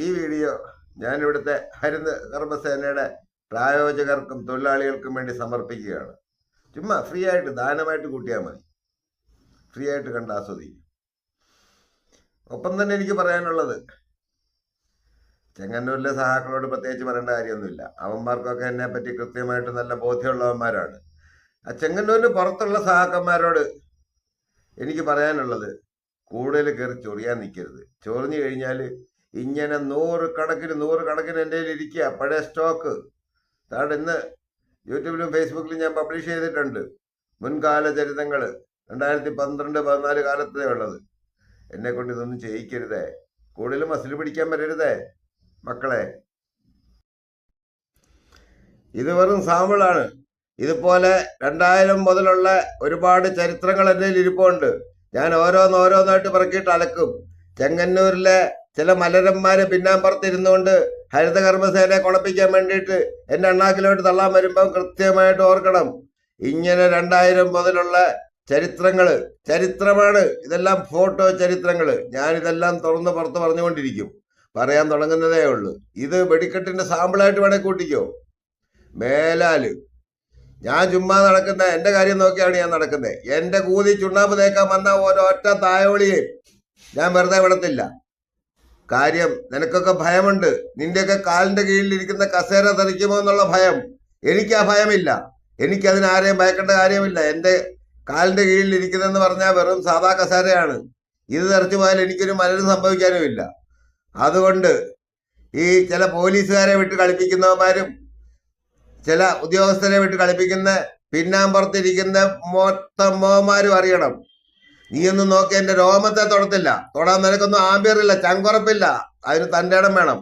ഈ വീഡിയോ ഞാനിവിടുത്തെ ഹരിത കർമ്മസേനയുടെ പ്രായോജകർക്കും തൊഴിലാളികൾക്കും വേണ്ടി സമർപ്പിക്കുകയാണ്. ചുമ്മാ ഫ്രീ ആയിട്ട് ദാനമായിട്ട് കൂട്ടിയാൽ മതി, ഫ്രീ ആയിട്ട് കണ്ട് ആസ്വദിക്കും. ഒപ്പം തന്നെ എനിക്ക് പറയാനുള്ളത്, ചെങ്ങന്നൂരിലെ സഹാക്കളോട് പ്രത്യേകിച്ച് പറയേണ്ട കാര്യമൊന്നുമില്ല. അവന്മാർക്കൊക്കെ എന്നെ പറ്റി കൃത്യമായിട്ട് നല്ല ബോധ്യമുള്ളവന്മാരാണ്. ആ ചെങ്ങന്നൂരിന് പുറത്തുള്ള സഹാക്കന്മാരോട് എനിക്ക് പറയാനുള്ളത്, കൂടുതൽ കയറി ചൊറിയാൻ നിൽക്കരുത്. ചൊറിഞ്ഞു കഴിഞ്ഞാൽ ഇങ്ങനെ നൂറുകണക്കിന് എൻ്റെ കയ്യിൽ ഇരിക്കുക പഴയ സ്റ്റോക്ക്. അതാണ് ഇന്ന് യൂട്യൂബിലും ഫേസ്ബുക്കിലും ഞാൻ പബ്ലിഷ് ചെയ്തിട്ടുണ്ട്. മുൻകാല ചരിത്രങ്ങൾ 2012-14 കാലത്തേ ഉള്ളത്. എന്നെ കൊണ്ട് ഇതൊന്നും ചെയ്യിക്കരുതേ, കൂടുതൽ മസിൽ പിടിക്കാൻ വരരുതേ മക്കളെ. ഇത് വെറും സാമ്പിളാണ്. ഇതുപോലെ 2000 മുതലുള്ള ഒരുപാട് ചരിത്രങ്ങൾ എൻ്റെ ഇരിപ്പുണ്ട്. ഞാൻ ഓരോന്നോരോന്നായിട്ട് പറക്കിയിട്ട് അലക്കും. ചെങ്ങന്നൂരിലെ ചില മലരന്മാര് പിന്നാമ്പുറത്തിരുന്നുകൊണ്ട് ഹരിത കർമ്മസേനയെ കുണപ്പിക്കാൻ വേണ്ടിയിട്ട് എൻ്റെ അണ്ണാക്കിലോട്ട് തള്ളാൻ വരുമ്പം കൃത്യമായിട്ട് ഓർക്കണം, ഇങ്ങനെ 2000 മുതലുള്ള ചരിത്രമാണ് ഇതെല്ലാം. ഫോട്ടോ ചരിത്രങ്ങൾ ഞാനിതെല്ലാം തുറന്ന് പുറത്ത് പറഞ്ഞുകൊണ്ടിരിക്കും. പറയാൻ തുടങ്ങുന്നതേ ഉള്ളൂ. ഇത് വെടിക്കെട്ടിന്റെ സാമ്പിളായിട്ട് വേണേ കൂട്ടിക്കോ. മേലാല് ഞാൻ ചുമ്മാ നടക്കുന്ന എൻ്റെ കാര്യം നോക്കിയാണ് ഞാൻ നടക്കുന്നത്. എൻ്റെ കൂതി ചുണ്ണാമ്പ് തേക്കാൻ വന്ന ഒരൊറ്റ തായോളിയെ ഞാൻ വെറുതെ വിടത്തില്ല. കാര്യം, നിനക്കൊക്കെ ഭയമുണ്ട്. നിന്റെയൊക്കെ കാലിന്റെ കീഴിലിരിക്കുന്ന കസേര തെറിക്കുമോ എന്നുള്ള ഭയം. എനിക്ക് ആ ഭയമില്ല. എനിക്കതിനാരെയും ഭയക്കേണ്ട കാര്യമില്ല. എൻ്റെ കാലിന്റെ കീഴിലിരിക്കുന്നതെന്ന് പറഞ്ഞാൽ വെറും സാധാ കസേരയാണ്. ഇത് തെറിച്ചു പോയാൽ എനിക്കൊരു മലരും സംഭവിക്കാനുമില്ല. അതുകൊണ്ട് ഈ ചില പോലീസുകാരെ വിട്ട് കളിപ്പിക്കുന്നവന്മാരും ചില ഉദ്യോഗസ്ഥരെ വിട്ട് കളിപ്പിക്കുന്ന പിന്നാമ്പുറത്തിരിക്കുന്ന മൊത്തം മോമാരും അറിയണം, നീയൊന്നും നോക്കി എൻ്റെ രോമത്തെ തൊടത്തില്ല. തൊടാൻ നിനക്കൊന്നും ആംബിയറില്ല, ചങ്കുറപ്പില്ല. അതിന് തൻ്റെ ഇടം വേണം.